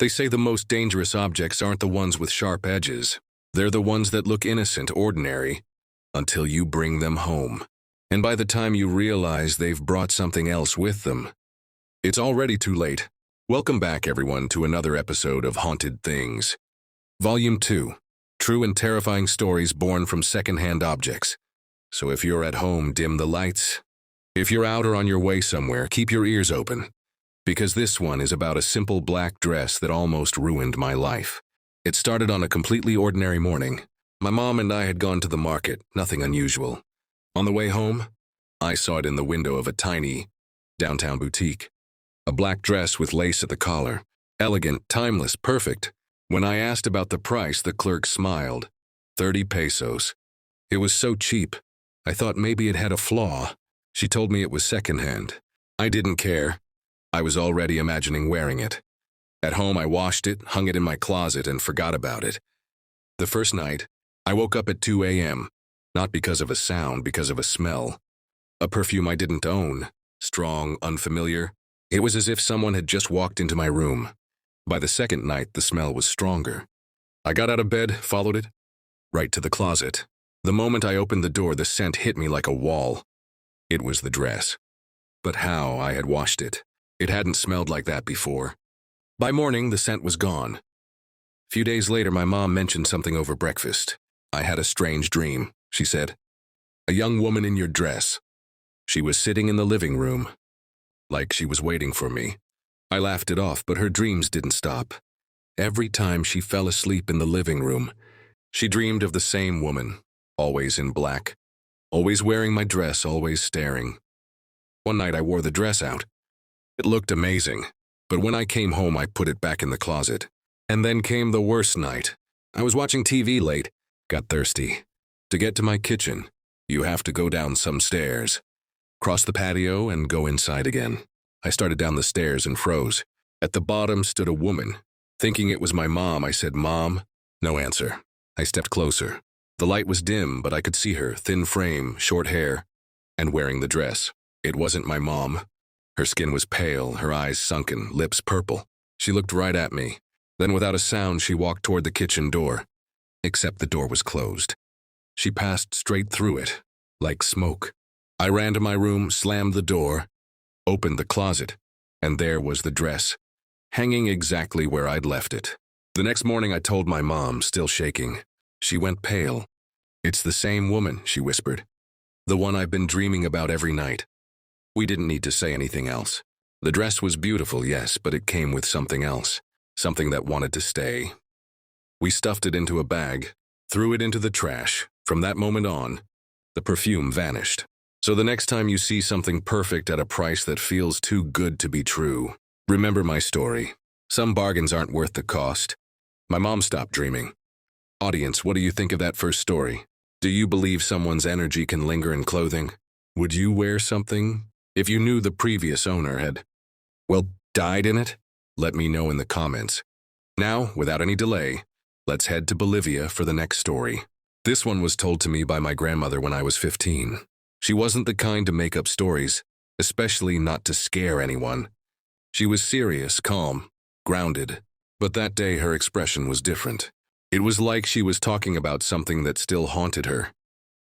They say the most dangerous objects aren't the ones with sharp edges. They're the ones that look innocent, ordinary, until you bring them home. And by the time you realize they've brought something else with them, it's already too late. Welcome back, everyone, to another episode of Haunted Things. Volume 2. True and terrifying stories born from secondhand objects. So if you're at home, dim the lights. If you're out or on your way somewhere, keep your ears open. Because this one is about a simple black dress that almost ruined my life. It started on a completely ordinary morning. My mom and I had gone to the market, nothing unusual. On the way home, I saw it in the window of a tiny downtown boutique. A black dress with lace at the collar. Elegant, timeless, perfect. When I asked about the price, the clerk smiled. 30 pesos. It was so cheap. I thought maybe it had a flaw. She told me it was secondhand. I didn't care. I was already imagining wearing it. At home, I washed it, hung it in my closet, and forgot about it. The first night, I woke up at 2 a.m., not because of a sound, because of a smell. A perfume I didn't own, strong, unfamiliar. It was as if someone had just walked into my room. By the second night, the smell was stronger. I got out of bed, followed it, right to the closet. The moment I opened the door, the scent hit me like a wall. It was the dress. But how I had washed it. It hadn't smelled like that before. By morning, the scent was gone. A few days later, my mom mentioned something over breakfast. I had a strange dream, she said. A young woman in your dress. She was sitting in the living room, like she was waiting for me. I laughed it off, but her dreams didn't stop. Every time she fell asleep in the living room, she dreamed of the same woman, always in black, always wearing my dress, always staring. One night I wore the dress out. It looked amazing, but when I came home, I put it back in the closet. And then came the worst night. I was watching TV late, got thirsty. To get to my kitchen, you have to go down some stairs, cross the patio, and go inside again. I started down the stairs and froze. At the bottom stood a woman. Thinking it was my mom, I said, "Mom." No answer. I stepped closer. The light was dim, but I could see her, thin frame, short hair, and wearing the dress. It wasn't my mom. Her skin was pale, her eyes sunken, lips purple. She looked right at me. Then without a sound, she walked toward the kitchen door. Except the door was closed. She passed straight through it, like smoke. I ran to my room, slammed the door, opened the closet, and there was the dress, hanging exactly where I'd left it. The next morning I told my mom, still shaking. She went pale. "It's the same woman," she whispered. "The one I've been dreaming about every night." We didn't need to say anything else. The dress was beautiful, yes, but it came with something else, something that wanted to stay. We stuffed it into a bag, threw it into the trash. From that moment on, the perfume vanished. So the next time you see something perfect at a price that feels too good to be true, remember my story. Some bargains aren't worth the cost. My mom stopped dreaming. Audience, what do you think of that first story? Do you believe someone's energy can linger in clothing? Would you wear something if you knew the previous owner had, well, died in it? Let me know in the comments. Now, without any delay, let's head to Bolivia for the next story. This one was told to me by my grandmother when I was 15. She wasn't the kind to make up stories, especially not to scare anyone. She was serious, calm, grounded, but that day her expression was different. It was like she was talking about something that still haunted her.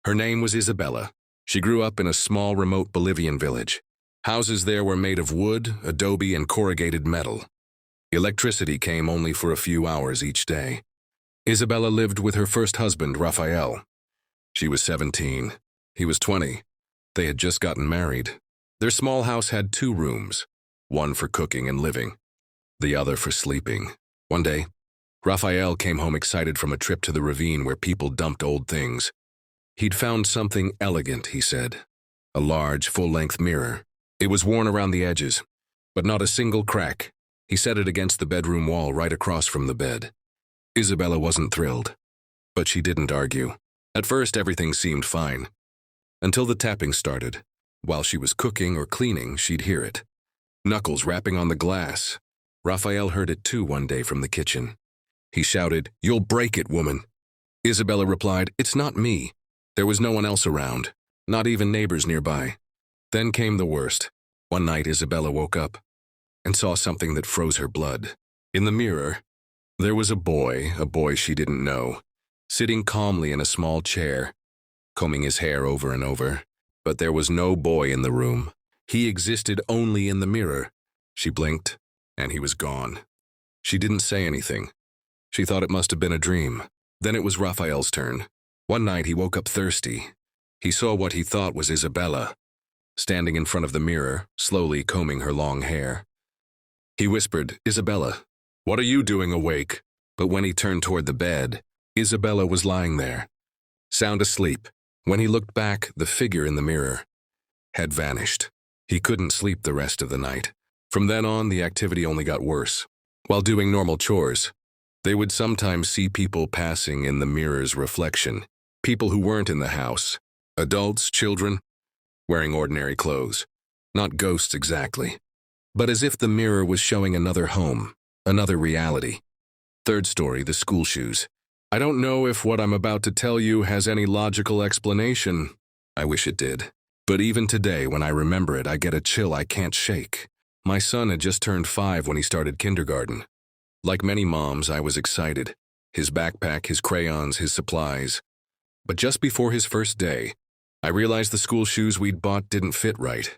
Her name was Isabella. She grew up in a small, remote Bolivian village. Houses there were made of wood, adobe, and corrugated metal. Electricity came only for a few hours each day. Isabella lived with her first husband, Rafael. She was 17. He was 20. They had just gotten married. Their small house had 2 rooms, one for cooking and living, the other for sleeping. One day, Rafael came home excited from a trip to the ravine where people dumped old things. He'd found something elegant, he said. A large, full-length mirror. It was worn around the edges, but not a single crack. He set it against the bedroom wall right across from the bed. Isabella wasn't thrilled, but she didn't argue. At first, everything seemed fine, until the tapping started. While she was cooking or cleaning, she'd hear it. Knuckles rapping on the glass. Rafael heard it too one day from the kitchen. He shouted, "You'll break it, woman." Isabella replied, "It's not me." There was no one else around, not even neighbors nearby. Then came the worst. One night, Isabella woke up and saw something that froze her blood. In the mirror, there was a boy she didn't know, sitting calmly in a small chair, combing his hair over and over. But there was no boy in the room. He existed only in the mirror. She blinked, and he was gone. She didn't say anything. She thought it must have been a dream. Then it was Raphael's turn. One night he woke up thirsty. He saw what he thought was Isabella, standing in front of the mirror, slowly combing her long hair. He whispered, "Isabella, what are you doing awake?" But when he turned toward the bed, Isabella was lying there, sound asleep. When he looked back, the figure in the mirror had vanished. He couldn't sleep the rest of the night. From then on, the activity only got worse. While doing normal chores, they would sometimes see people passing in the mirror's reflection. People who weren't in the house. Adults, children, wearing ordinary clothes. Not ghosts exactly, but as if the mirror was showing another home, another reality. Third story, the school shoes. I don't know if what I'm about to tell you has any logical explanation. I wish it did. But even today, when I remember it, I get a chill I can't shake. My son had just turned 5 when he started kindergarten. Like many moms, I was excited. His backpack, his crayons, his supplies. But just before his first day, I realized the school shoes we'd bought didn't fit right.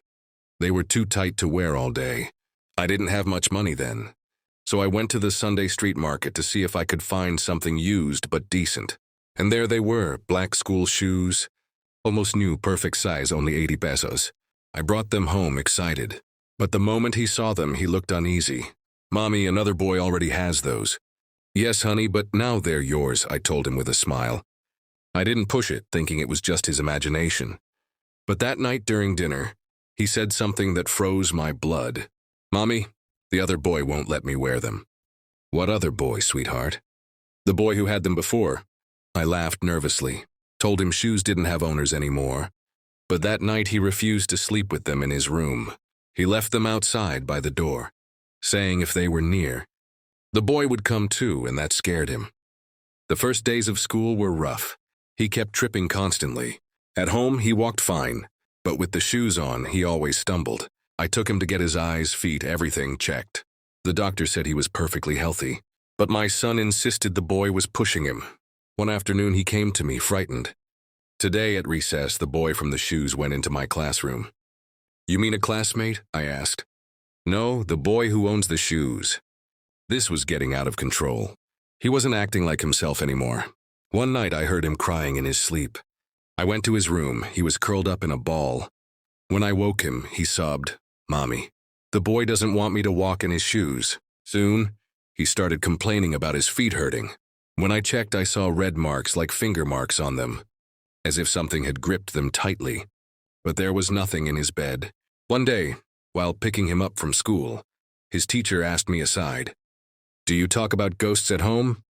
They were too tight to wear all day. I didn't have much money then, so I went to the Sunday street market to see if I could find something used but decent. And there they were, black school shoes, almost new, perfect size, only 80 pesos. I brought them home excited. But the moment he saw them, he looked uneasy. "Mommy, another boy already has those." "Yes, honey, but now they're yours," I told him with a smile. I didn't push it, thinking it was just his imagination. But that night during dinner, he said something that froze my blood. "Mommy, the other boy won't let me wear them." "What other boy, sweetheart?" "The boy who had them before." I laughed nervously, told him shoes didn't have owners anymore. But that night he refused to sleep with them in his room. He left them outside by the door, saying if they were near, the boy would come too, and that scared him. The first days of school were rough. He kept tripping constantly. At home, he walked fine, but with the shoes on, he always stumbled. I took him to get his eyes, feet, everything checked. The doctor said he was perfectly healthy, but my son insisted the boy was pushing him. One afternoon, he came to me, frightened. Today at recess, the boy from the shoes went into my classroom. "You mean a classmate?" I asked. "No, the boy who owns the shoes." This was getting out of control. He wasn't acting like himself anymore. One night I heard him crying in his sleep. I went to his room. He was curled up in a ball. When I woke him, he sobbed, "Mommy, the boy doesn't want me to walk in his shoes." Soon, he started complaining about his feet hurting. When I checked, I saw red marks like finger marks on them, as if something had gripped them tightly. But there was nothing in his bed. One day, while picking him up from school, his teacher asked me aside, "Do you talk about ghosts at home?"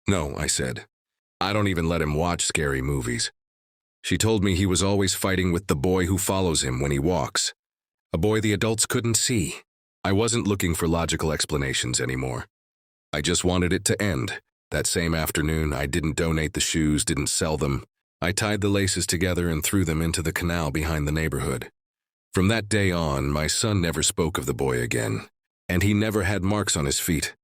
"No," I said. "I don't even let him watch scary movies." She told me he was always fighting with the boy who follows him when he walks, a boy the adults couldn't see. I wasn't looking for logical explanations anymore. I just wanted it to end. That same afternoon, I didn't donate the shoes, didn't sell them. I tied the laces together and threw them into the canal behind the neighborhood. From that day on, my son never spoke of the boy again, and he never had marks on his feet.